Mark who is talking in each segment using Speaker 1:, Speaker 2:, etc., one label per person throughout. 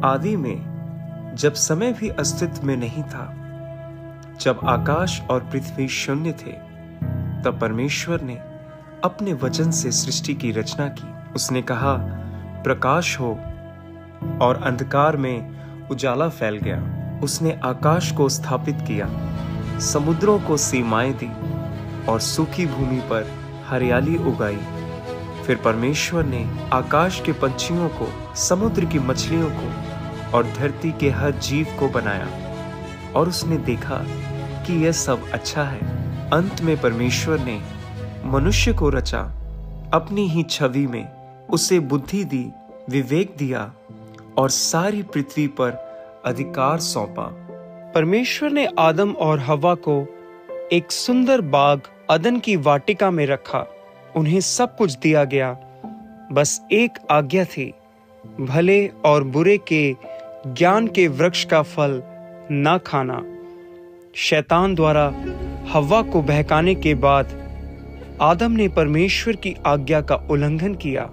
Speaker 1: आदि में, जब समय भी अस्तित्व में नहीं था, जब आकाश और पृथ्वी शून्य थे, तब परमेश्वर ने अपने वचन से सृष्टि की रचना की। उसने कहा, प्रकाश हो, और अंधकार में उजाला फैल गया। उसने आकाश को स्थापित किया, समुद्रों को सीमाएं दी और सूखी भूमि पर हरियाली उगाई। फिर परमेश्वर ने आकाश के पंछियों को, समुद्र की मछलियों को और धरती के हर जीव को बनाया, और उसने देखा कि यह सब अच्छा है। अंत में परमेश्वर ने मनुष्य को रचा, अपनी ही छवि में उसे बुद्धि दी, विवेक दिया और सारी पृथ्वी पर अधिकार सौंपा। परमेश्वर ने आदम और हव्वा को एक सुंदर बाग अदन की वाटिका में रखा। उन्हें सब कुछ दिया गया, बस एक आज्ञा थी, भले और बुरे के ज्ञान के वृक्ष का फल ना खाना। शैतान द्वारा हव्वा को बहकाने के बाद आदम ने परमेश्वर की आज्ञा का उल्लंघन किया।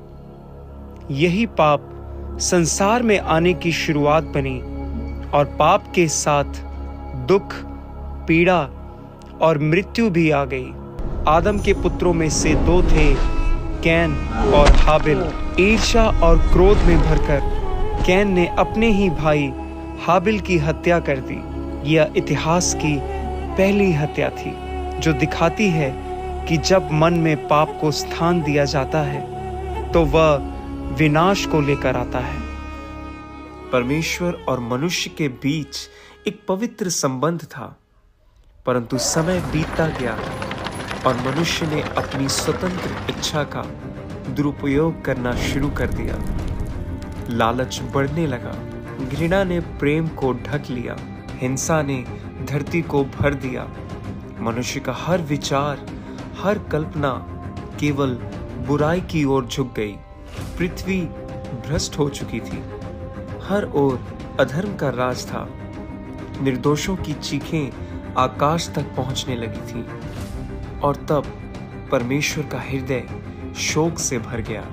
Speaker 1: यही पाप संसार में आने की शुरुआत बनी, और पाप के साथ दुख, पीड़ा और मृत्यु भी आ गई। आदम के पुत्रों में से दो थे, कैन और हाबिल। ईर्ष्या और क्रोध में भरकर कैन ने अपने ही भाई हाबिल की हत्या कर दी। यह इतिहास की पहली हत्या थी, जो दिखाती है कि जब मन में पाप को स्थान दिया जाता है तो वह विनाश को लेकर आता है। परमेश्वर और मनुष्य के बीच एक पवित्र संबंध था, परंतु समय बीतता गया और मनुष्य ने अपनी स्वतंत्र इच्छा का दुरुपयोग करना शुरू कर दिया। लालच बढ़ने लगा, घृणा ने प्रेम को ढक लिया, हिंसा ने धरती को भर दिया। मनुष्य का हर विचार, हर कल्पना केवल बुराई की ओर झुक गई। पृथ्वी भ्रष्ट हो चुकी थी, हर ओर अधर्म का राज था। निर्दोषों की चीखें आकाश तक पहुंचने लगी थी, और तब परमेश्वर का हृदय शोक से भर गया।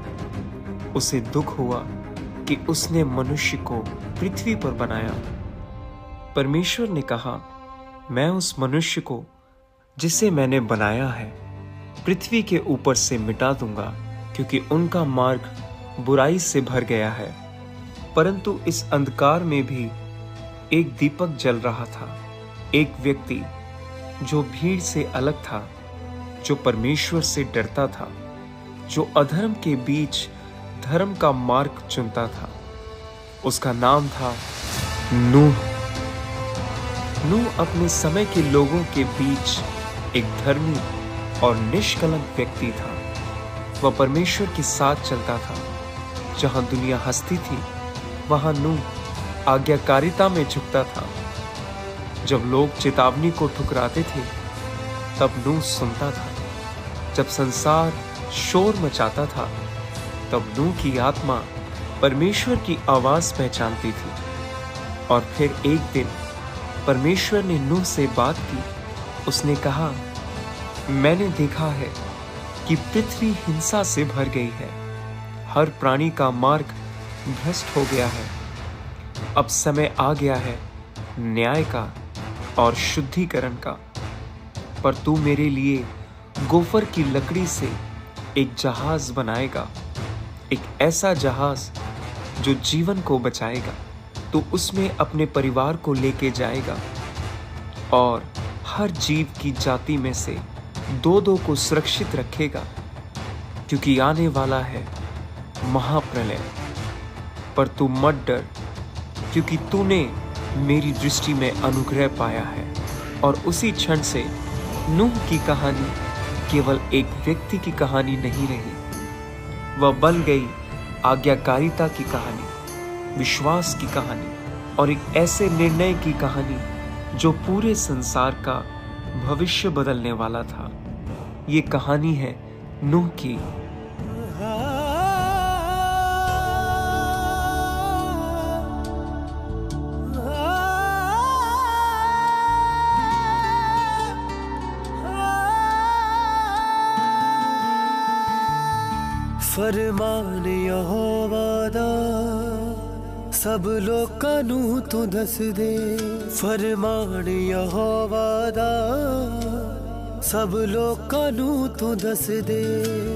Speaker 1: उसे दुख हुआ कि उसने मनुष्य को पृथ्वी पर बनाया। परमेश्वर ने कहा, मैं उस मनुष्य को जिसे मैंने बनाया है पृथ्वी के ऊपर से मिटा दूंगा, क्योंकि उनका मार्ग बुराई से भर गया है। परंतु इस अंधकार में भी एक दीपक जल रहा था। एक व्यक्ति जो भीड़ से अलग था, जो परमेश्वर से डरता था, जो अधर्म के बीच धर्म का मार्ग चुनता था। उसका नाम था नूह। नूह अपने समय के लोगों के बीच एक धर्मी और निष्कलंक व्यक्ति था। वह परमेश्वर के साथ चलता था। जहां दुनिया हंसती थी, वहां नूह आज्ञाकारिता में झुकता था। जब लोग चेतावनी को ठुकराते थे, तब नूह सुनता था। जब संसार शोर मचाता था, तब नूह की आत्मा परमेश्वर की आवाज पहचानती थी। और फिर एक दिन परमेश्वर ने नूह से बात की। उसने कहा, मैंने देखा है कि पृथ्वी हिंसा से भर गई है, हर प्राणी का मार्ग भ्रष्ट हो गया है। अब समय आ गया है न्याय का और शुद्धिकरण का। पर तू मेरे लिए गोफर की लकड़ी से एक जहाज बनाएगा, एक ऐसा जहाज जो जीवन को बचाएगा। तू उसमें अपने परिवार को लेके जाएगा और हर जीव की जाति में से दो दो को सुरक्षित रखेगा, क्योंकि आने वाला है महाप्रलय। पर तू मत डर, क्योंकि तूने मेरी दृष्टि में अनुग्रह पाया है। और उसी क्षण से नूह की कहानी केवल एक व्यक्ति की कहानी नहीं रही, वह बन गई आज्ञाकारिता की कहानी, विश्वास की कहानी और एक ऐसे निर्णय की कहानी जो पूरे संसार का भविष्य बदलने वाला था। ये कहानी है नूह की।
Speaker 2: फरमान यहोवा दा सब लोकां नूं तू दस दे फरमान यहोवा दा सब लोकां नूं तू दस दे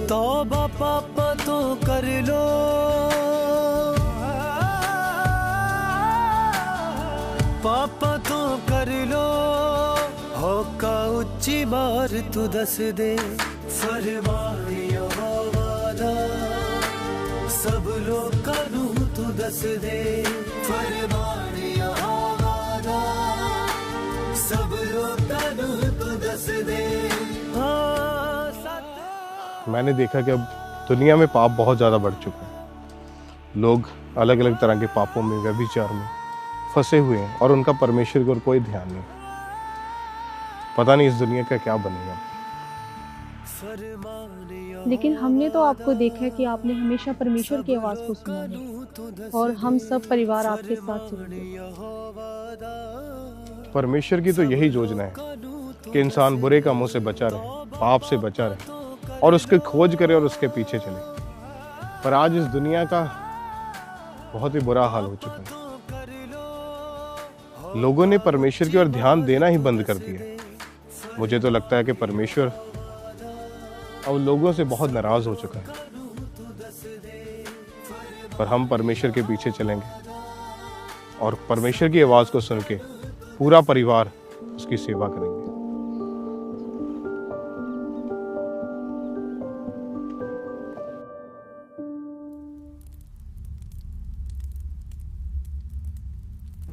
Speaker 2: तौबा पापां तो कर लो पापा तो कर लो होका उच्ची मार तू दस दे फरमान यहोवा दा सब लोकां नूं तू दस दे फरमान यहोवा दा सब लोकां नूं तू दस दे।
Speaker 3: मैंने देखा कि अब दुनिया में पाप बहुत ज़्यादा बढ़ चुके हैं। लोग अलग अलग तरह के पापों में, व्यभिचार में फंसे हुए हैं और उनका परमेश्वर की ओर कोई ध्यान नहीं। पता नहीं इस दुनिया का क्या बनेगा।
Speaker 4: लेकिन हमने तो आपको देखा है कि आपने हमेशा परमेश्वर की आवाज़ को सुना है और हम सब परिवार आपके साथ चलेंगे।
Speaker 3: परमेश्वर की तो यही योजना है कि इंसान बुरे कामों से बचा रहे, पाप से बचा रहे और उसकी खोज करे और उसके पीछे चले। पर आज इस दुनिया का बहुत ही बुरा हाल हो चुका है। लोगों ने परमेश्वर की ओर ध्यान देना ही बंद कर दिया। मुझे तो लगता है कि परमेश्वर अब लोगों से बहुत नाराज हो चुका है। पर हम परमेश्वर के पीछे चलेंगे और परमेश्वर की आवाज को सुन के पूरा परिवार उसकी सेवा करेंगे।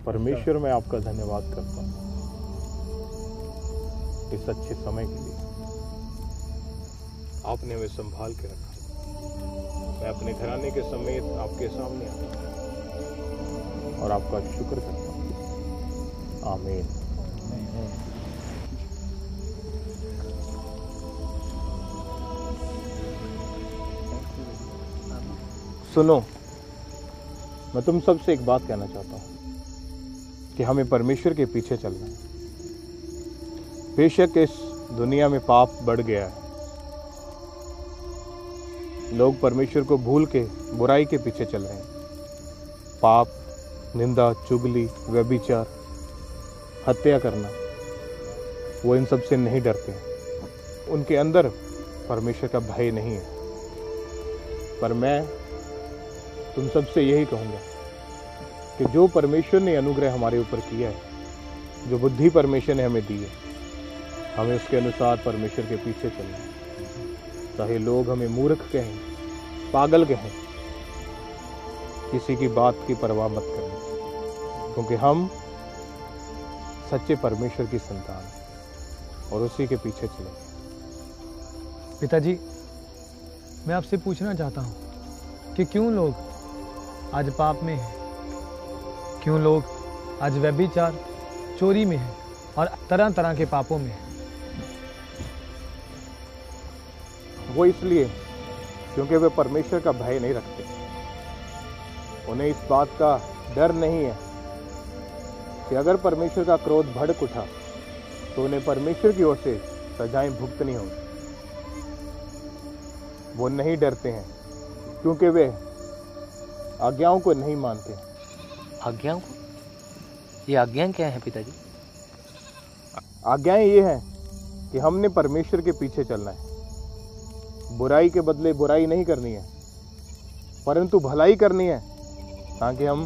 Speaker 3: परमेश्वर, मैं आपका धन्यवाद करता हूँ इस अच्छे समय के लिए। आपने हमें संभाल के रखा। मैं अपने घराने के समेत आपके सामने आता हूँ और आपका शुक्र करता हूँ। आमीन। सुनो, मैं तुम सबसे एक बात कहना चाहता हूँ कि हमें परमेश्वर के पीछे चलना है। बेशक इस दुनिया में पाप बढ़ गया है। लोग परमेश्वर को भूल के बुराई के पीछे चल रहे हैं। पाप, निंदा, चुगली, व्यभिचार, हत्या करना, वो इन सब से नहीं डरते हैं। उनके अंदर परमेश्वर का भय नहीं है। पर मैं तुम सबसे यही कहूँगा कि जो परमेश्वर ने अनुग्रह हमारे ऊपर किया है, जो बुद्धि परमेश्वर ने हमें दी है, हमें उसके अनुसार परमेश्वर के पीछे चलना है। चाहे लोग हमें मूर्ख कहें, पागल कहें, किसी की बात की परवाह मत करना, क्योंकि हम सच्चे परमेश्वर की संतान हैं और उसी के पीछे चलें।
Speaker 5: पिताजी, मैं आपसे पूछना चाहता हूँ कि क्यों लोग आज पाप में हैं? क्यों लोग आज व्यभिचार, चोरी में हैं और तरह तरह के पापों में हैं?
Speaker 3: वो इसलिए क्योंकि वे परमेश्वर का भय नहीं रखते। उन्हें इस बात का डर नहीं है कि अगर परमेश्वर का क्रोध भड़क उठा तो उन्हें परमेश्वर की ओर से सजाएं भुगतनी होगी। वो नहीं डरते हैं क्योंकि वे आज्ञाओं को नहीं मानते।
Speaker 6: आज्ञाओं को? ये आज्ञाएं क्या हैं पिताजी?
Speaker 3: आज्ञाएं ये हैं कि हमने परमेश्वर के पीछे चलना है। बुराई के बदले बुराई नहीं करनी है, परंतु भलाई करनी है, ताकि हम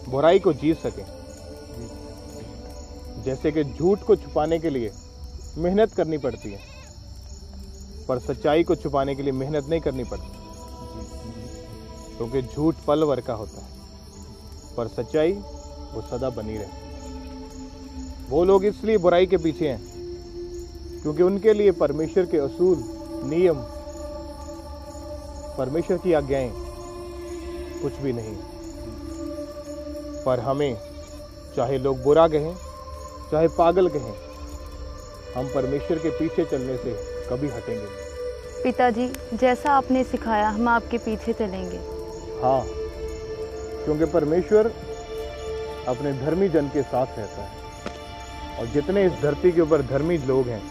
Speaker 3: बुराई को जीत सकें। जैसे कि झूठ को छुपाने के लिए मेहनत करनी पड़ती है, पर सच्चाई को छुपाने के लिए मेहनत नहीं करनी पड़ती, क्योंकि झूठ पल भर का होता है, पर सच्चाई वो सदा बनी रहती। वो लोग इसलिए बुराई के पीछे हैं क्योंकि उनके लिए परमेश्वर के असूल, नियम, परमेश्वर की आज्ञाएं कुछ भी नहीं। पर हमें, चाहे लोग बुरा कहें, चाहे पागल कहें, हम परमेश्वर के पीछे चलने से कभी हटेंगे।
Speaker 4: पिताजी, जैसा आपने सिखाया हम आपके पीछे चलेंगे।
Speaker 3: हाँ, क्योंकि परमेश्वर अपने धर्मी जन के साथ रहता है और जितने इस धरती के ऊपर धर्मी लोग हैं,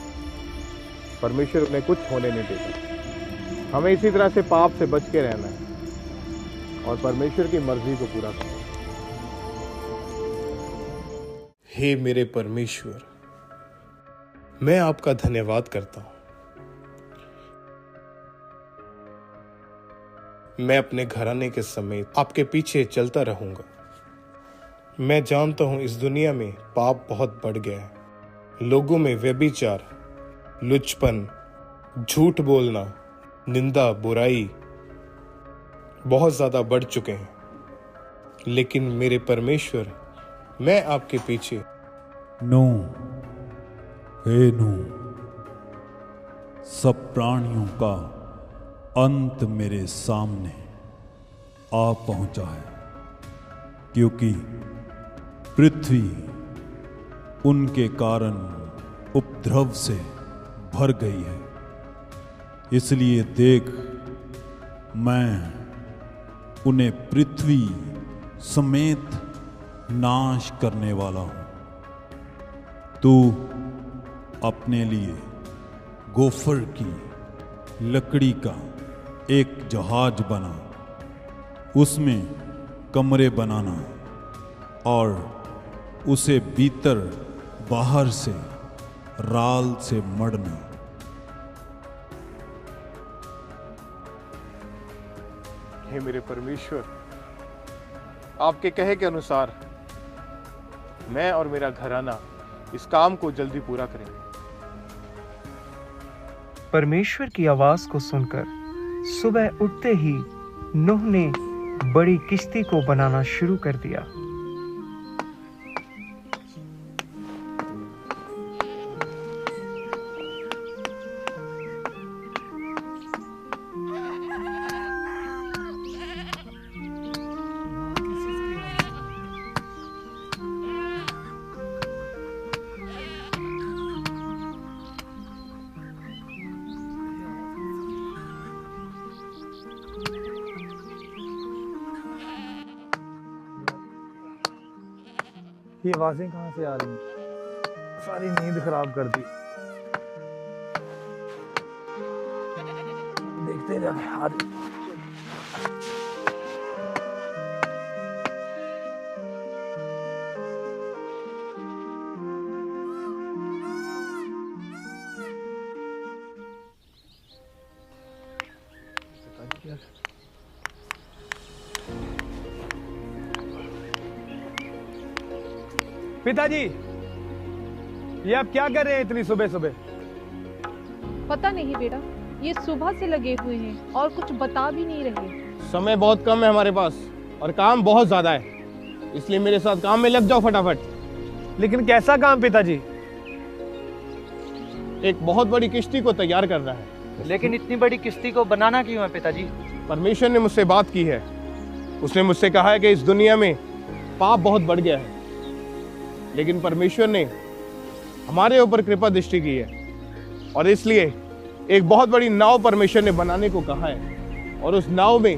Speaker 3: परमेश्वर उन्हें कुछ होने नहीं देता। हमें इसी तरह से पाप से बच के रहना है और परमेश्वर की मर्जी को पूरा करो।
Speaker 7: हे मेरे परमेश्वर, मैं आपका धन्यवाद करता हूं। मैं अपने घराने के समेत आपके पीछे चलता रहूंगा। मैं जानता हूं इस दुनिया में पाप बहुत बढ़ गया है। लोगों में व्यभिचार, लुचपन, झूठ बोलना, निंदा, बुराई बहुत ज्यादा बढ़ चुके हैं। लेकिन मेरे परमेश्वर, मैं आपके पीछे
Speaker 8: हे नूह, सब प्राणियों का अंत मेरे सामने आ पहुंचा है, क्योंकि पृथ्वी उनके कारण उपद्रव से भर गई है। इसलिए देख, मैं उन्हें पृथ्वी समेत नाश करने वाला हूं। तू अपने लिए गोफर की लकड़ी का एक जहाज बना, उसमें कमरे बनाना और उसे भीतर बाहर से राल से मढ़ना।
Speaker 3: हे मेरे परमेश्वर, आपके कहे के अनुसार मैं और मेरा घराना इस काम को जल्दी पूरा करेंगे।
Speaker 1: परमेश्वर की आवाज को सुनकर सुबह उठते ही नूह ने बड़ी किश्ती को बनाना शुरू कर दिया।
Speaker 5: ये आवाजें कहाँ से आ रही हैं? सारी नींद खराब कर दी। देखते जाके आ रही। पिताजी, ये आप क्या कर रहे हैं इतनी सुबह सुबह?
Speaker 4: पता नहीं बेटा, ये सुबह से लगे हुए हैं और कुछ बता भी नहीं रहे।
Speaker 3: समय बहुत कम है हमारे पास और काम बहुत ज्यादा है, इसलिए मेरे साथ काम में लग जाओ फटाफट।
Speaker 5: लेकिन कैसा काम पिताजी?
Speaker 3: एक बहुत बड़ी किश्ती को तैयार करना है।
Speaker 6: लेकिन इतनी बड़ी किश्ती को बनाना क्यों है पिताजी?
Speaker 3: परमेश्वर ने मुझसे बात की है। उसने मुझसे कहा है कि इस दुनिया में पाप बहुत बढ़ गया है, लेकिन परमेश्वर ने हमारे ऊपर कृपा दृष्टि की है और इसलिए एक बहुत बड़ी नाव परमेश्वर ने बनाने को कहा है। और उस नाव में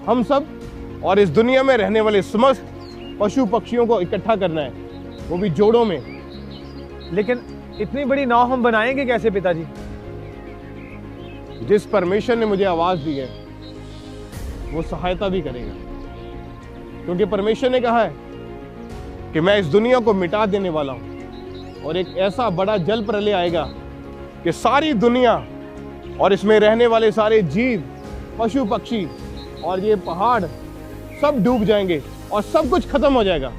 Speaker 3: हम सब और इस दुनिया में रहने वाले समस्त पशु पक्षियों को इकट्ठा करना है, वो भी जोड़ों में।
Speaker 5: लेकिन इतनी बड़ी नाव हम बनाएंगे कैसे पिताजी?
Speaker 3: जिस परमेश्वर ने मुझे आवाज दी है वो सहायता भी करेगा, क्योंकि परमेश्वर ने कहा है कि मैं इस दुनिया को मिटा देने वाला हूं और एक ऐसा बड़ा जल प्रलय आएगा कि सारी दुनिया और इसमें रहने वाले सारे जीव, पशु पक्षी और ये पहाड़ सब डूब जाएंगे और सब कुछ खत्म हो जाएगा।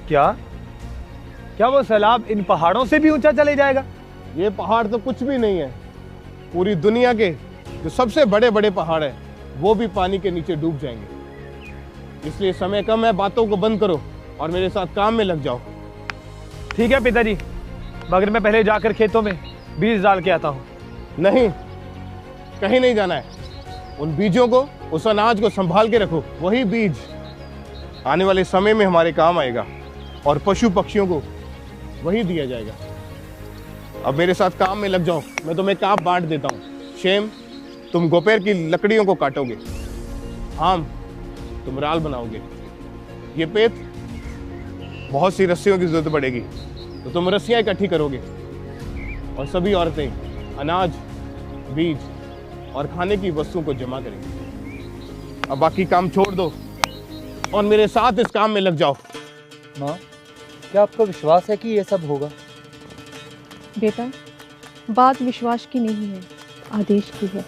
Speaker 5: क्या वो सैलाब इन पहाड़ों से भी ऊंचा चले जाएगा?
Speaker 3: ये पहाड़ तो कुछ भी नहीं है। पूरी दुनिया के जो सबसे बड़े बड़े पहाड़ है वो भी पानी के नीचे डूब जाएंगे। इसलिए समय कम है, बातों को बंद करो और मेरे साथ काम में लग जाओ।
Speaker 5: ठीक है पिताजी, मगर मैं पहले जाकर खेतों में बीज डाल के आता हूँ।
Speaker 3: नहीं, कहीं नहीं जाना है। उन बीजों को, उस अनाज को संभाल के रखो। वही बीज आने वाले समय में हमारे काम आएगा और पशु पक्षियों को वही दिया जाएगा। अब मेरे साथ काम में लग जाओ, मैं तुम्हें काम बांट देता हूँ। शेम, तुम गोपेर की लकड़ियों को काटोगे। हाम, तुम राल बनाओगे। ये पेत, बहुत सी रस्सियों की जरूरत पड़ेगी तो तुम रस्सियां इकट्ठी करोगे। और सभी औरतें अनाज, बीज और खाने की वस्तुओं को जमा करेंगी। अब बाकी काम छोड़ दो और मेरे साथ इस काम में लग जाओ।
Speaker 6: माँ, क्या आपको विश्वास है कि ये सब होगा?
Speaker 4: बेटा, बात विश्वास की नहीं है, आदेश की है।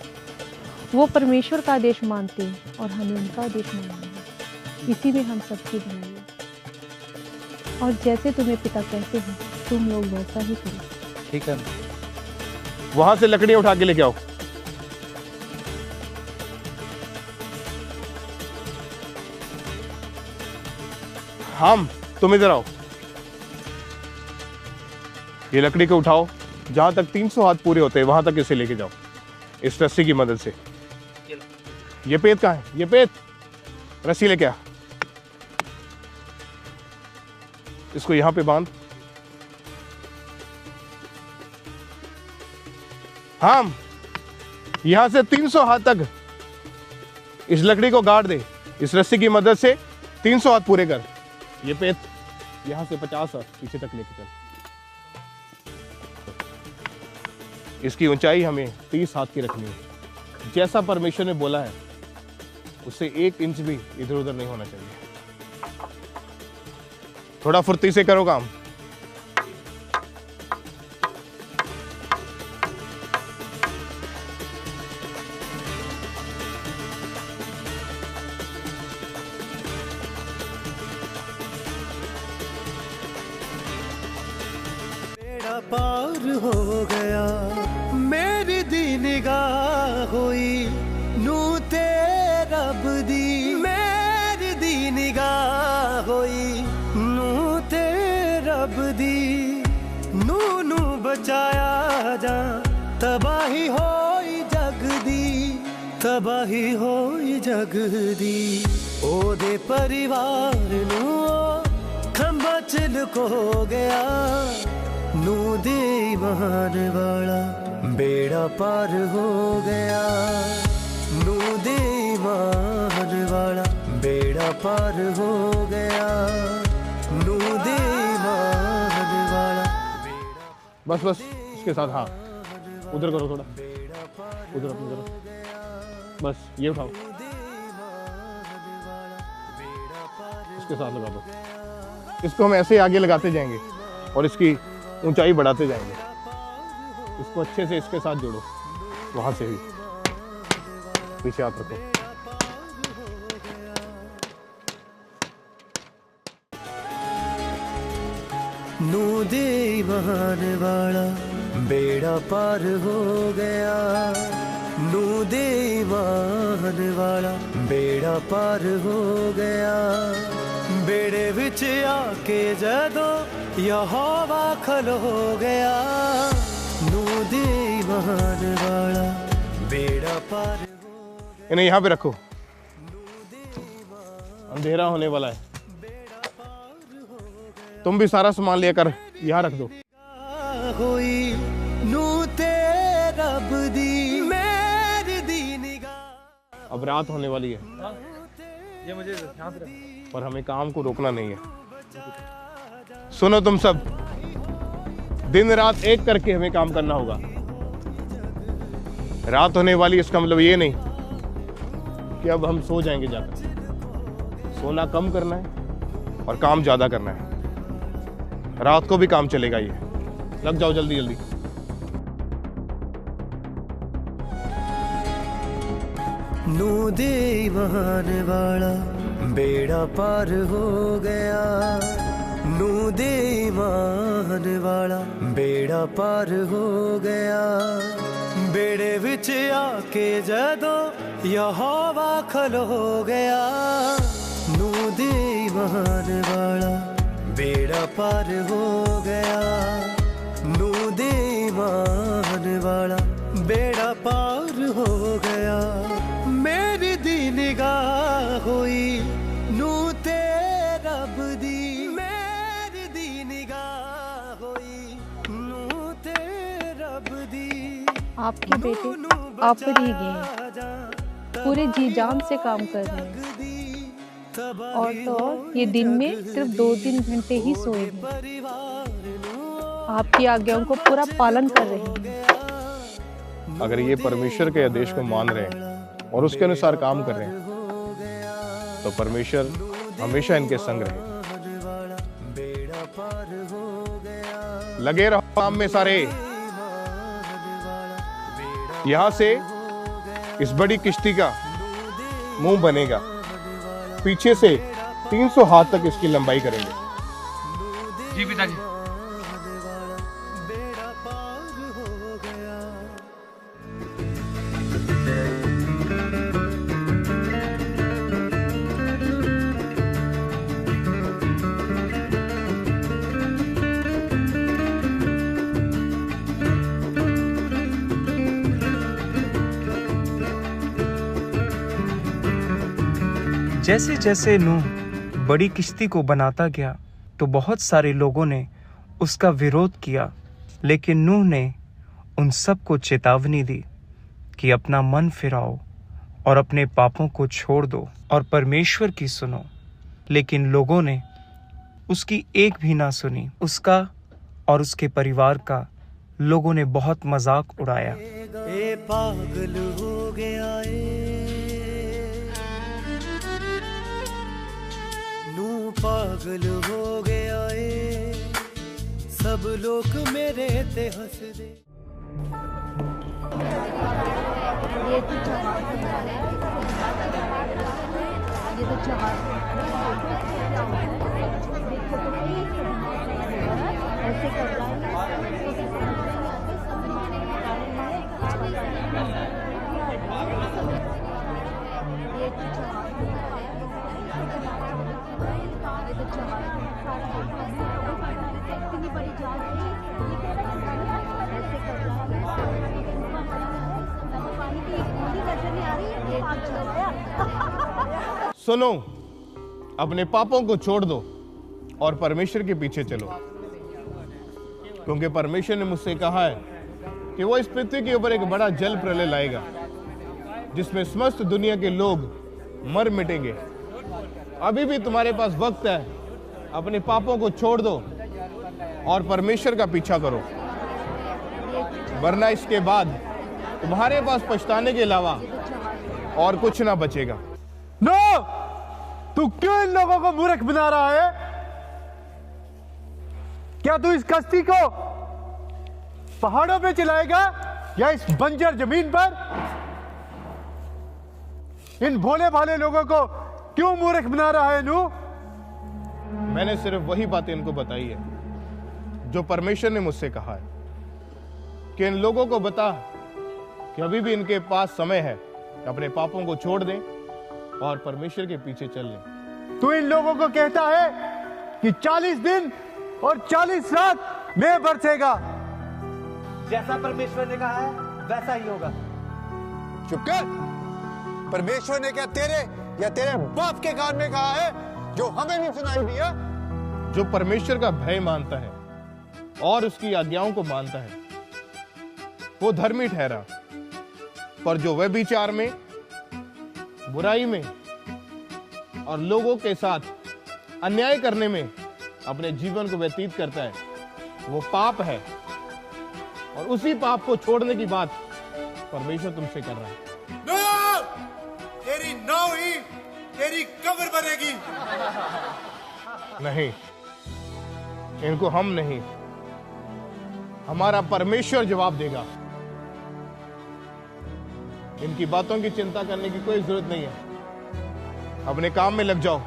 Speaker 4: वो परमेश्वर का आदेश मानते हैं और हमें उनका आदेश मानना है। इसी में हम सबकी भलाई है। और जैसे तुम्हें पिता कहते हैं तुम लोग वैसा ही करो।
Speaker 6: ठीक है।
Speaker 3: वहां से लकड़ियां उठा के लेके आओ। हम तुम इधर आओ। ये लकड़ी को उठाओ, जहां तक 300 हाथ पूरे होते हैं वहां तक इसे लेके जाओ इस रस्सी की मदद से। ये पेट कहाँ है? ये पेट, रस्सी लेके आ। इसको यहां पे बांध। हम यहां से 300 हाथ तक इस लकड़ी को गाड़ दे। इस रस्सी की मदद से 300 हाथ पूरे कर। ये पेट यहां से 50 हाथ पीछे तक लेके चल। इसकी ऊंचाई हमें 30 हाथ की रखनी है। जैसा परमेश्वर ने बोला है उससे 1 इंच भी इधर उधर नहीं होना चाहिए। थोड़ा फुर्ती से करो काम।
Speaker 2: बेड़ा पार हो गया मेरी दी निगाह हुई नू ते रब दी। मेरी दी निगाह हुई नू ते रब दी। नू नू बचाया जा तबाही होई जग दी। तबाही होई जग दी। ओदे परिवार नू खंबा चिल को गया। नू दे ईमान वाला बेड़ा पार हो गया। नू दे ईमान वाला बेड़ा पार हो गया। नू दे ईमान वाला।
Speaker 3: बस बस इसके साथ, हाँ उधर करो, थोड़ा उधर अपनी करो। बस ये उठाओ, इसके साथ लगा दो। इसको हम ऐसे आगे लगाते जाएंगे और इसकी ऊंचाई बढ़ाते जाएंगे। इसको अच्छे से इसके साथ जोड़ो। वहां से भी पीछे हाथ रखो।
Speaker 2: नू दे ईमान वाला बेड़ा पार हो गया। नू दे ईमान वाला बेड़ा पार हो गया। बेड़े विच आके जदों यहोवा खलो गया। नू दे ईमान वाला बेड़ा पार हो।
Speaker 3: इन्हें यहाँ पे रखो, अंधेरा होने वाला है। तुम भी सारा सामान लेकर यहाँ रख दो।
Speaker 2: हुई नू ते रब दी। मेरी दी निगाह।
Speaker 3: अब रात होने वाली है।
Speaker 5: ये मुझे ध्यान से रखना।
Speaker 3: पर हमें काम को रोकना नहीं है। सुनो तुम सब, दिन रात एक करके हमें काम करना होगा। रात होने वाली इसका मतलब ये नहीं कि अब हम सो जाएंगे जाकर। सोना कम करना है और काम ज्यादा करना है। रात को भी काम चलेगा। ये लग जाओ जल्दी जल्दी।
Speaker 2: नू दे ईमान वाला बेड़ा पार हो गया। नू दे ईमान वाला बेड़ा पार हो गया। बेड़े विच आके जदों यहोवा खलो गया। नू दे ईमान वाला बेड़ा पार हो गया। नू दे ईमान वाला बेड़ा पार हो गया। मेरी दी निगाह हुई नू ते रब दी। मेरी दी निगाह हुई नू ते रब दी।
Speaker 4: आपके बेटे आप पर ही गए हैं, पूरे जी जान से काम कर रहे हैं। और तो और ये दिन में सिर्फ 2-3 घंटे ही सोए हैं। आपकी आज्ञाओं को पूरा पालन कर रहे हैं।
Speaker 3: अगर ये परमेश्वर के आदेश को मान रहे हैं और उसके अनुसार काम कर रहे हैं तो परमेश्वर हमेशा इनके संग रहे। लगे रहो काम में सारे। यहां से इस बड़ी किश्ती का मुंह बनेगा, पीछे से 300 हाथ तक इसकी लंबाई करेंगे।
Speaker 5: जी पिताजी।
Speaker 1: जैसे जैसे नूह बड़ी किश्ती को बनाता गया तो बहुत सारे लोगों ने उसका विरोध किया, लेकिन नूह ने उन सबको चेतावनी दी कि अपना मन फिराओ और अपने पापों को छोड़ दो और परमेश्वर की सुनो। लेकिन लोगों ने उसकी एक भी ना सुनी। उसका और उसके परिवार का लोगों ने बहुत मजाक उड़ाया।
Speaker 2: ए पागल हो गया नू पागल हो गया सब लोग मेरे ते हंस दे।
Speaker 3: सुनो, अपने पापों को छोड़ दो और परमेश्वर के पीछे चलो, क्योंकि परमेश्वर ने मुझसे कहा है कि वो इस पृथ्वी के ऊपर एक बड़ा जल प्रलय लाएगा जिसमें समस्त दुनिया के लोग मर मिटेंगे। अभी भी तुम्हारे पास वक्त है, अपने पापों को छोड़ दो और परमेश्वर का पीछा करो, वरना इसके बाद तुम्हारे पास पछताने के अलावा और कुछ ना बचेगा।
Speaker 5: नो, तू क्यों इन लोगों को मूर्ख बना रहा है? क्या तू इस कश्ती को पहाड़ों पे चलाएगा या इस बंजर जमीन पर? इन भोले भाले लोगों को क्यों मूर्ख बना रहा है नू?
Speaker 3: मैंने सिर्फ वही बातें इनको बताई है जो परमेश्वर ने मुझसे कहा है कि इन लोगों को बता कि अभी भी इनके पास समय है कि अपने पापों को छोड़ दें और परमेश्वर के पीछे चल लें।
Speaker 5: तू इन लोगों को कहता है कि 40 दिन और 40 रात में बरसेगा।
Speaker 9: जैसा परमेश्वर ने कहा है वैसा ही होगा।
Speaker 10: चुप कर। परमेश्वर ने क्या तेरे या तेरे बाप के कान में कहा है जो हमें नहीं सुनाई दिया?
Speaker 3: जो परमेश्वर का भय मानता है और उसकी आज्ञाओं को मानता है वो धर्मी ठहरा, पर जो व्यभिचार में, बुराई में और लोगों के साथ अन्याय करने में अपने जीवन को व्यतीत करता है वो पाप है, और उसी पाप को छोड़ने की बात परमेश्वर तुमसे कर रहा है।
Speaker 10: तेरी नाव ही तेरी कब्र बनेगी।
Speaker 3: नहीं, इनको हम नहीं, हमारा परमेश्वर जवाब देगा। इनकी बातों की चिंता करने की कोई जरूरत नहीं है, अपने काम में लग जाओ।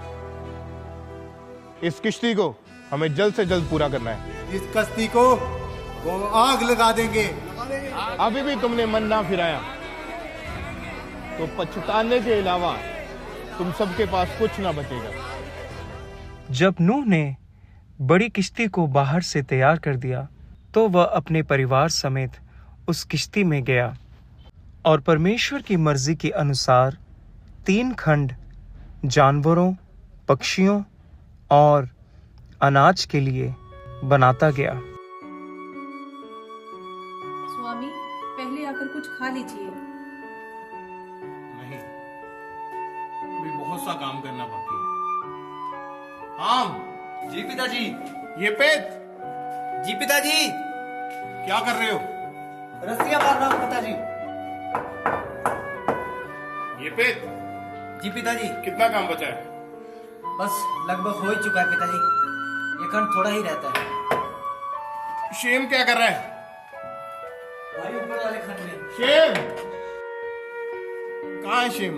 Speaker 3: इस किश्ती को हमें जल्द से जल्द पूरा करना है।
Speaker 10: इस कश्ती को वो आग लगा देंगे।
Speaker 3: अभी भी तुमने मन ना फिराया तो पछताने के अलावा तुम सबके पास कुछ ना बचेगा।
Speaker 1: जब नूह ने बड़ी किश्ती को बाहर से तैयार कर दिया तो वह अपने परिवार समेत उस किश्ती में गया और परमेश्वर की मर्जी के अनुसार 3 खंड जानवरों, पक्षियों और अनाज के लिए बनाता गया।
Speaker 11: स्वामी, पहले आकर कुछ खा लीजिए।
Speaker 3: नहीं, अभी बहुत सा काम करना बाकी है। आम
Speaker 9: जी पिताजी।
Speaker 3: ये पेट
Speaker 9: जी पिताजी।
Speaker 3: क्या कर रहे हो?
Speaker 9: रस्सियां मार रहा हूं पिताजी।
Speaker 3: ये पेट
Speaker 12: जी पिताजी।
Speaker 7: कितना काम बचा है?
Speaker 12: बस लगभग हो ही चुका है पिताजी, ये खंड थोड़ा ही रहता है।
Speaker 7: शेम क्या कर रहा है?
Speaker 12: भाई ऊपर वाले खंड में।
Speaker 7: शेम कहाँ है? Shem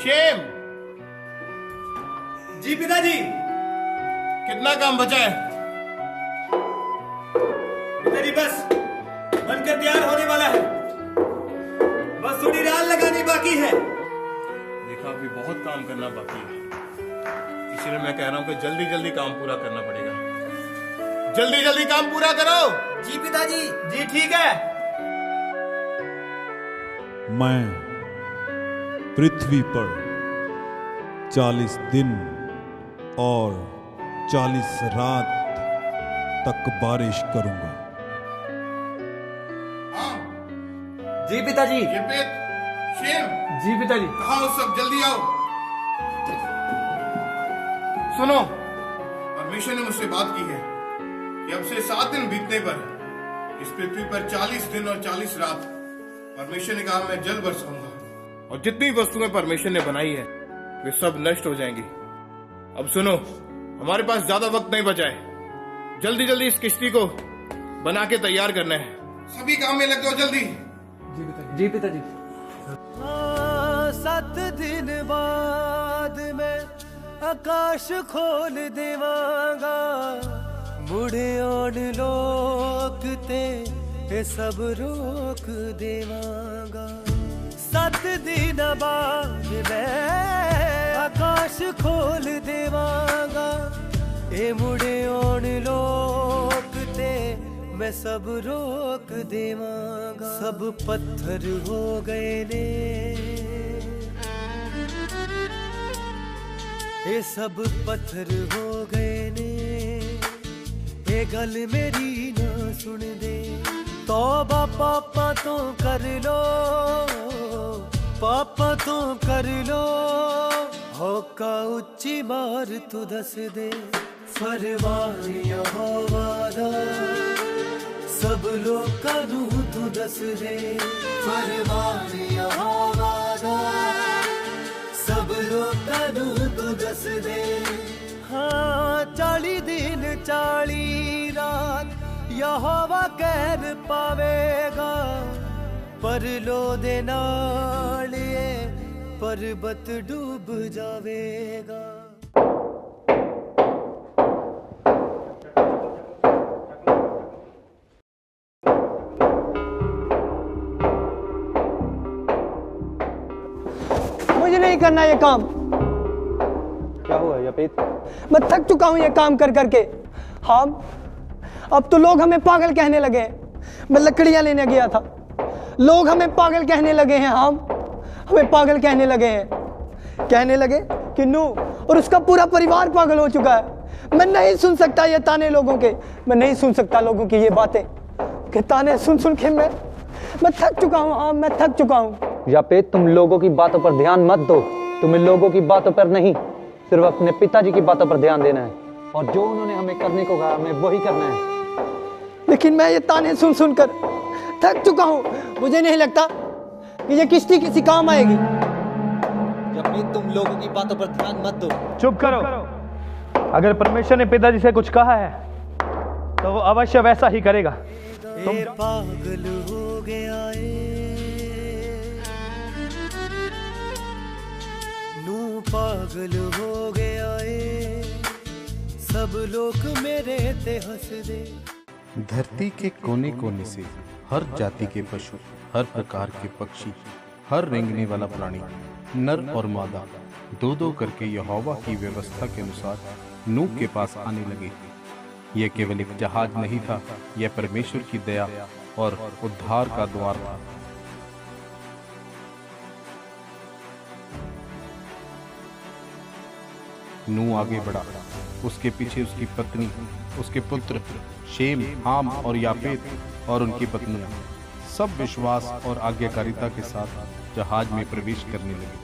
Speaker 7: Shem.
Speaker 12: जी पिताजी।
Speaker 7: कितना काम बचा है?
Speaker 12: पिताजी बस बनकर तैयार होने वाला है, बस थोड़ी राल लगानी बाकी है।
Speaker 7: देखा, अभी बहुत काम करना बाकी है, इसलिए मैं कह रहा हूं कि जल्दी जल्दी काम पूरा करना पड़ेगा। जल्दी जल्दी काम पूरा करो।
Speaker 12: जी पिताजी। जी ठीक है।
Speaker 8: मैं पृथ्वी पर 40 दिन और 40 रात तक बारिश करूंगा।
Speaker 12: जी पिताजी।
Speaker 7: शेम।
Speaker 5: जी पिताजी।
Speaker 7: कहाँ हो सब? जल्दी आओ। सुनो, परमेश्वर ने मुझसे बात की है कि अब से 7 दिन बीतने पर इस पृथ्वी पर 40 दिन और 40 रात परमेश्वर ने कहा मैं जल बरसाऊंगा, और जितनी वस्तुएं परमेश्वर ने बनाई है वे सब नष्ट हो जाएंगी। अब सुनो, हमारे पास ज्यादा वक्त नहीं बचा है, जल्दी जल्दी इस किश्ती को बना के तैयार करना है। सभी काम में लग जाओ जल्दी।
Speaker 5: जी पिताजी।
Speaker 2: 7 दिन बाद मैं आकाश खोल देवांगा, मुड़े आन लोक ते ये सब रोक देवांगा। 7 दिन बाद मैं आकाश खोल देवांगा, ए मुड़े आन लोक ते मैं सब रोक देवांगा। सब पत्थर हो गए ने, ये सब पत्थर हो गए ने, ये गल मेरी ना सुन दे। तौबा पापा तो कर लो, पापा तो कर लो, होका उच्ची मार तू दस दे। फरमान यहोवा दा सब लोकां नूं तू दस दे। फरमान यहोवा दा सब लोकां नूं तू दस दे। हाँ 40 दिन 40 रात यहोवा कहर पावेगा, पर लो दे नाल ये पर्वत डूब जावेगा।
Speaker 13: मुझे नहीं करना ये काम।
Speaker 3: क्या हुआ यापेत?
Speaker 13: मैं थक चुका हूँ ये काम कर करके। हम अब तो लोग हमें पागल कहने लगे हैं। मैं लकड़ियाँ लेने गया था, लोग हमें पागल कहने लगे हैं। हम हमें पागल कहने लगे हैं, कहने लगे कि नू और उसका पूरा परिवार पागल हो चुका है। मैं नहीं सुन सकता ये ताने लोगों के, मैं नहीं सुन सकता लोगों की ये बातें कि ताने सुन सुन के मैं थक चुका हूँ। हाँ मैं थक चुका हूँ।
Speaker 14: यापेत तुम लोगों की बातों पर ध्यान मत दो, तुम्हें लोगों की बातों पर नहीं, सिर्फ अपने पिताजी की बातों पर ध्यान देना है, और जो उन्होंने हमें करने को कहा हमें वही करना है।
Speaker 13: लेकिन मैं ये ताने सुन सुनकर थक चुका हूँ। मुझे नहीं लगता कि ये किश्ती किसी काम आएगी।
Speaker 12: यापेत तुम लोगों की बातों पर ध्यान मत दो।
Speaker 5: चुप करो। अगर परमेश्वर ने पिताजी से कुछ कहा है तो वो अवश्य वैसा ही करेगा।
Speaker 2: तुम पागल हो गया नू, पागल हो गया सब लोग मेरे ते हंस दे।
Speaker 15: धरती के कोने कोने से हर जाति के पशु, हर प्रकार के पक्षी, हर रेंगने वाला प्राणी, नर और मादा 2-2 करके यहोवा की व्यवस्था के अनुसार नूह के पास आने लगे। यह केवल एक जहाज नहीं था, यह परमेश्वर की दया और उद्धार का द्वार था। नूह आगे बढ़ा, उसके पीछे उसकी पत्नी, उसके पुत्र शेम, हाम और यापेत और उनकी पत्नियां, सब विश्वास और आज्ञाकारिता के साथ जहाज में प्रवेश करने लगे।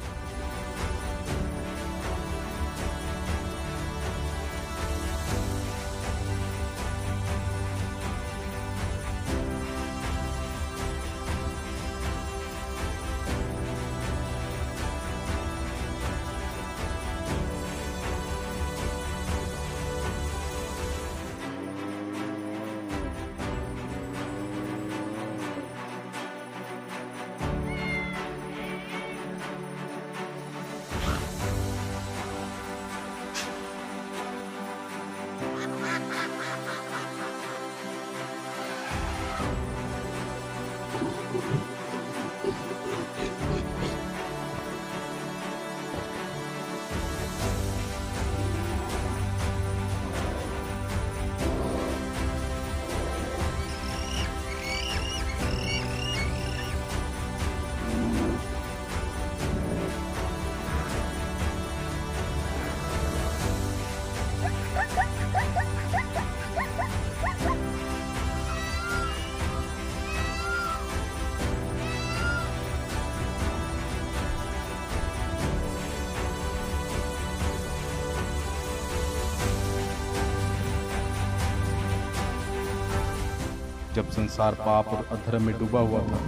Speaker 15: जब संसार पाप और अधर्म में डूबा हुआ था,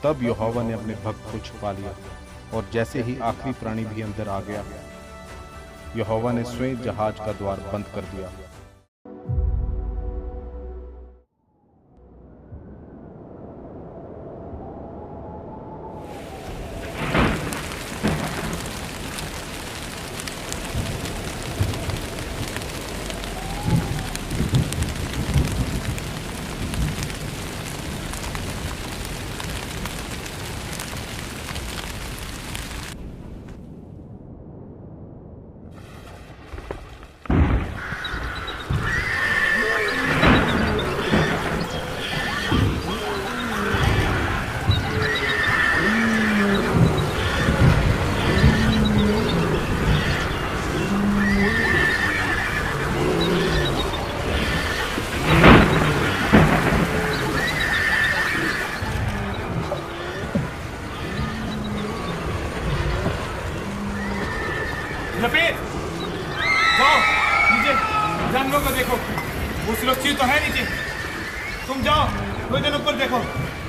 Speaker 15: तब यहोवा ने अपने भक्त को छुपा लिया, और जैसे ही आखिरी प्राणी भी अंदर आ गया, यहोवा ने स्वयं जहाज का द्वार बंद कर दिया।
Speaker 12: लपेट जाओ नीचे, जानवरों को देखो, वो सुरक्षित तो है नीचे। तुम जाओ थोड़ी देर ऊपर देखो।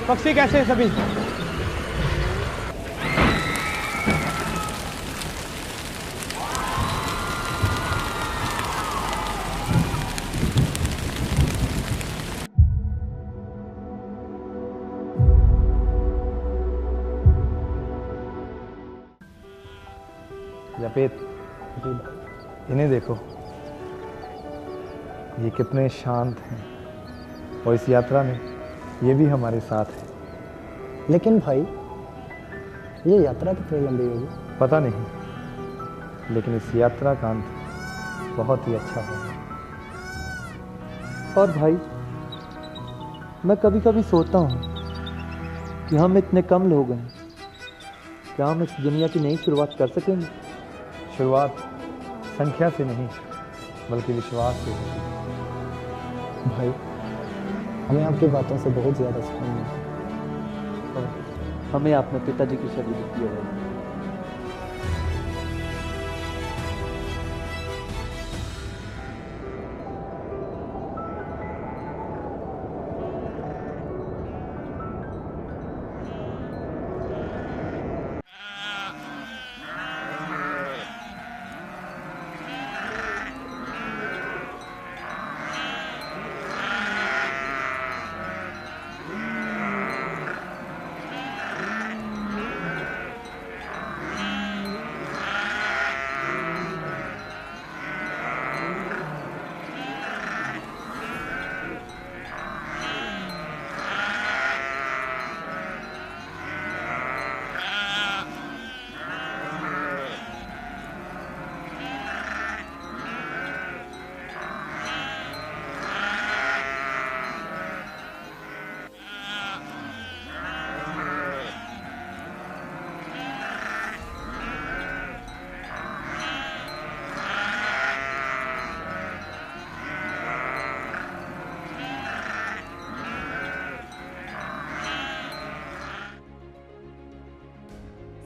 Speaker 5: पक्षी कैसे हैं सभी?
Speaker 16: जपेत, इन्हें देखो, ये कितने शांत हैं, और इस यात्रा में ये भी हमारे साथ है।
Speaker 13: लेकिन भाई, ये यात्रा कितनी लंबी होगी?
Speaker 16: पता नहीं, लेकिन इस यात्रा का अंत बहुत ही अच्छा होगा।
Speaker 17: और भाई, मैं कभी कभी सोचता हूँ कि हम इतने कम लोग हैं, क्या हम इस दुनिया की नई शुरुआत कर सकेंगे?
Speaker 16: शुरुआत संख्या से नहीं, बल्कि विश्वास से होगी।
Speaker 13: भाई, हमें आपकी बातों से बहुत ज़्यादा सुकून मिला,
Speaker 17: और हमें अपने पिताजी की छवि दिखती है।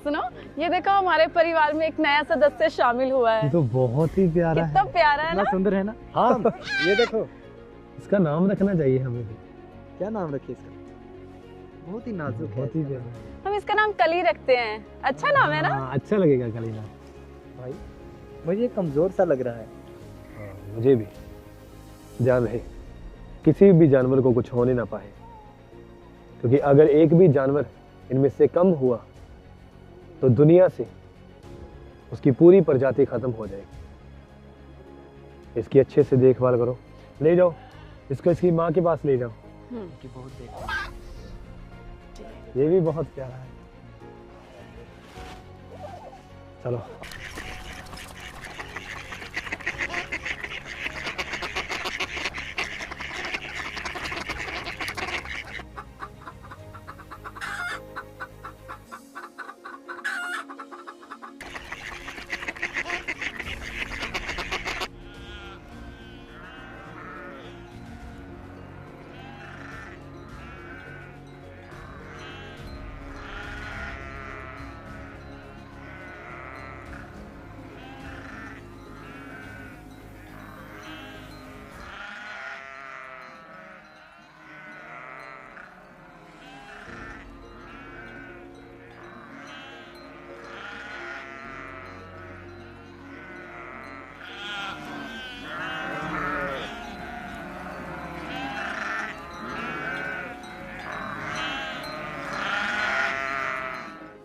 Speaker 18: सुनो, ये देखो, हमारे परिवार में एक नया सदस्य शामिल हुआ है।
Speaker 16: ये तो बहुत ही प्यारा है।
Speaker 18: कितना प्यारा है ना?
Speaker 16: सुंदर है ना? हाँ, ये देखो, इसका नाम रखना चाहिए हमें भी।
Speaker 17: क्या नाम रखिए इसका? बहुत ही नाजुक है।
Speaker 16: बहुत ही प्यारा।
Speaker 18: हम इसका नाम कली रखते हैं। अच्छा नाम है ना?
Speaker 16: हाँ, अच्छा लगेगा कली नाम।
Speaker 17: भाई, मुझे कमजोर सा लग रहा है।
Speaker 16: मुझे भी। ध्यान रहे, किसी भी जानवर को कुछ होने ना पाए, क्योंकि अगर एक भी जानवर इनमें से कम हुआ तो दुनिया से उसकी पूरी प्रजाति खत्म हो जाएगी। इसकी अच्छे से देखभाल करो, ले जाओ इसको, इसकी माँ के पास ले जाओ।
Speaker 18: बहुत देखभाल।
Speaker 16: ये भी बहुत प्यारा है। चलो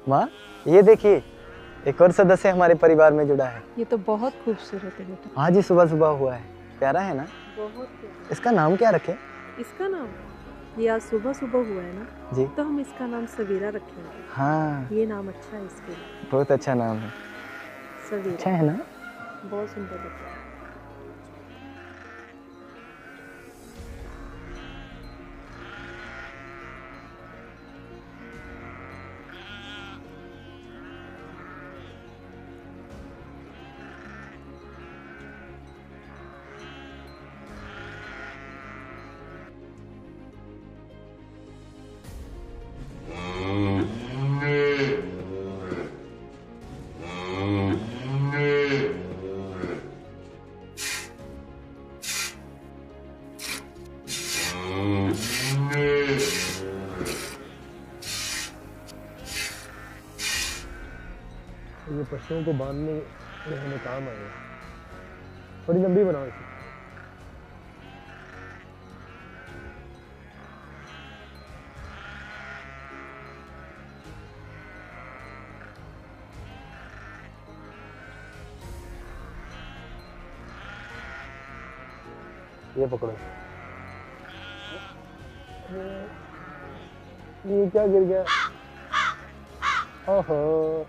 Speaker 13: माँ, ये देखिए एक और सदस्य हमारे परिवार में जुड़ा है।
Speaker 4: ये तो बहुत खूबसूरत है बेटा।
Speaker 13: आज ही सुबह सुबह हुआ है। प्यारा है ना?
Speaker 4: बहुत प्यारा।
Speaker 13: इसका नाम क्या रखें?
Speaker 4: इसका नाम ये आज सुबह सुबह हुआ है ना
Speaker 13: जी,
Speaker 4: तो हम इसका नाम सवेरा रखेंगे।
Speaker 13: हाँ,
Speaker 4: ये नाम अच्छा है इसके लिए।
Speaker 13: बहुत अच्छा नाम है।
Speaker 4: सवेरा
Speaker 13: अच्छा है ना?
Speaker 4: बहुत सुंदर लगता है।
Speaker 16: ये पशुओं को बांधने में हमें काम आएगा। थोड़ी लंबी बनाओ इसे। ये पकड़ो। ये क्या गिर गया? ओहो,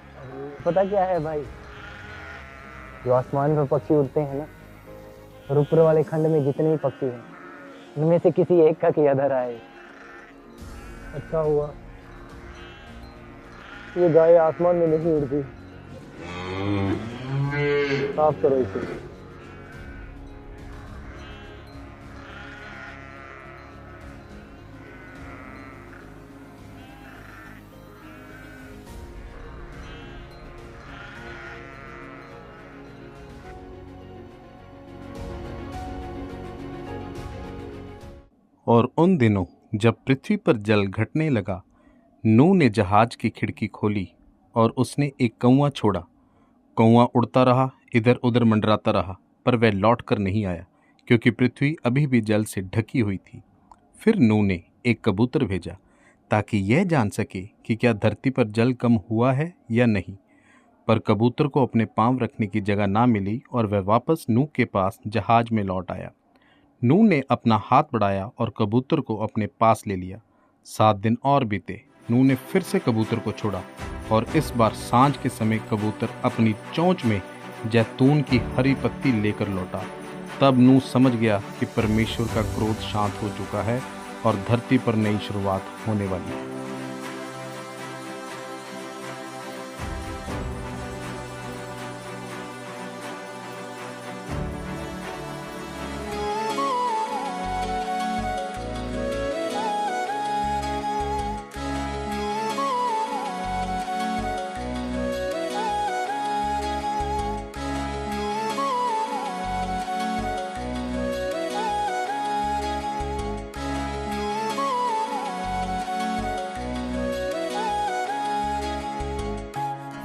Speaker 16: पता क्या है भाई, जो आसमान पर पक्षी उड़ते हैं ना और ऊपर वाले खंड में जितने भी पक्षी हैं उनमें से किसी एक का किया धरा है। अच्छा हुआ ये गाय आसमान में नहीं उड़ती। साफ करो इसे।
Speaker 15: और उन दिनों जब पृथ्वी पर जल घटने लगा, नूह ने जहाज की खिड़की खोली और उसने एक कौवा छोड़ा। कौवा उड़ता रहा, इधर उधर मंडराता रहा, पर वह लौट कर नहीं आया क्योंकि पृथ्वी अभी भी जल से ढकी हुई थी। फिर नूह ने एक कबूतर भेजा ताकि यह जान सके कि क्या धरती पर जल कम हुआ है या नहीं, पर कबूतर को अपने पांव रखने की जगह ना मिली और वह वापस नूह के पास जहाज में लौट आया। नूह ने अपना हाथ बढ़ाया और कबूतर को अपने पास ले लिया। 7 दिन और बीते। नूह ने फिर से कबूतर को छोड़ा और इस बार सांझ के समय कबूतर अपनी चोंच में जैतून की हरी पत्ती लेकर लौटा। तब नूह समझ गया कि परमेश्वर का क्रोध शांत हो चुका है और धरती पर नई शुरुआत होने वाली है।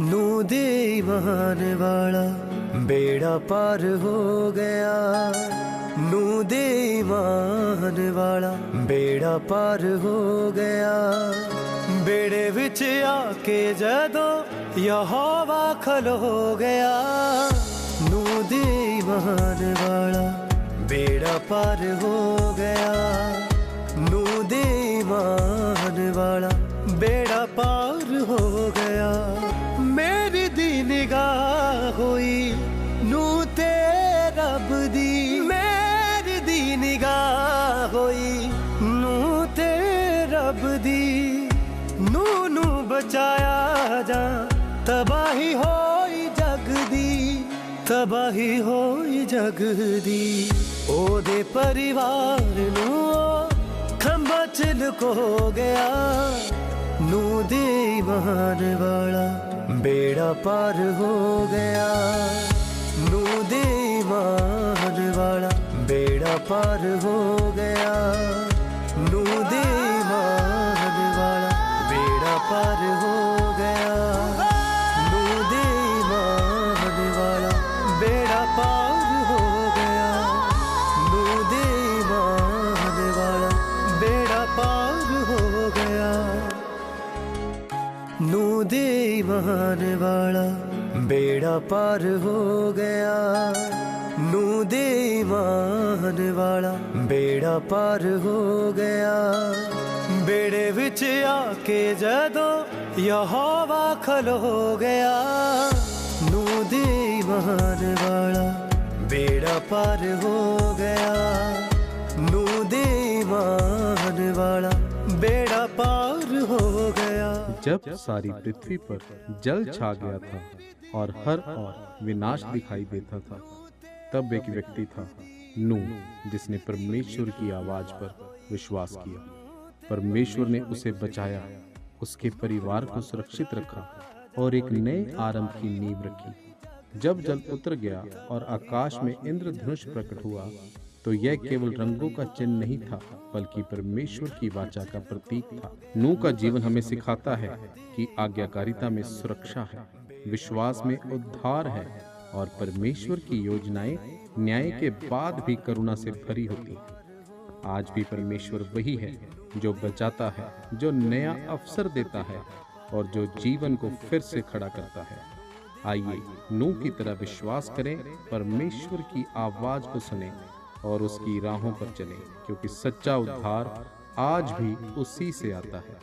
Speaker 2: नूह दे ईमान वाला बेड़ा पार हो गया। नूह दे ईमान वाला बेड़ा पार हो गया। बेड़े विच आके जदों यहोवा खलो गया। नूह दे ईमान वाला बेड़ा पार हो गया। नूह दे ईमान वाला बेड़ा पार हो गया। मेरी दी निगाह होई नू ते रब दी, मेरी दी निगाह होई नू ते रब दी। नू बचाया जा तबाही होई जग दी, तबाही होई जग दी। ओदे परिवार नू खंबा चिलको गया। नू दे ईमान वाला बेड़ा पार हो गया। नू दे ईमान वाला बेड़ा पार हो गया। नू दे ईमान वाला बेड़ा पार हो गया। नू दे ईमान वाला बेड़ा पार हो गया। नू दे ईमान वाला बेड़ा पार हो गया। नू दे ईमान वाला बेड़ा पार हो गया। नू दे ईमान वाला बेड़ा पार हो गया। बेड़े विच आके जदों यहोवा खलो गया। नू दे ईमान वाला बेड़ा पार हो गया। नू दे ईमान वाला बेड़ा पार हो गया।
Speaker 15: जब सारी पृथ्वी पर जल छा गया था और हर ओर विनाश दिखाई देता था, तब एक व्यक्ति था नूह, जिसने परमेश्वर की आवाज पर विश्वास किया। परमेश्वर ने उसे बचाया, उसके परिवार को सुरक्षित रखा और एक नए आरंभ की नींव रखी। जब जल उतर गया और आकाश में इंद्रधनुष प्रकट हुआ, तो यह केवल रंगों का चिन्ह नहीं था, बल्कि परमेश्वर की वाचा का प्रतीक था। नूह का जीवन हमें सिखाता है कि आज्ञाकारिता में सुरक्षा है, विश्वास में उद्धार है और परमेश्वर की योजनाएं न्याय के बाद भी करुणा से भरी होती हैं। आज भी परमेश्वर वही है जो बचाता है, जो नया अवसर देता है और जो जीवन को फिर से खड़ा करता है। आइए नूह की तरह विश्वास करें, परमेश्वर की आवाज को सुनें और उसकी राहों पर चलें, क्योंकि सच्चा उद्धार आज भी उसी से आता है।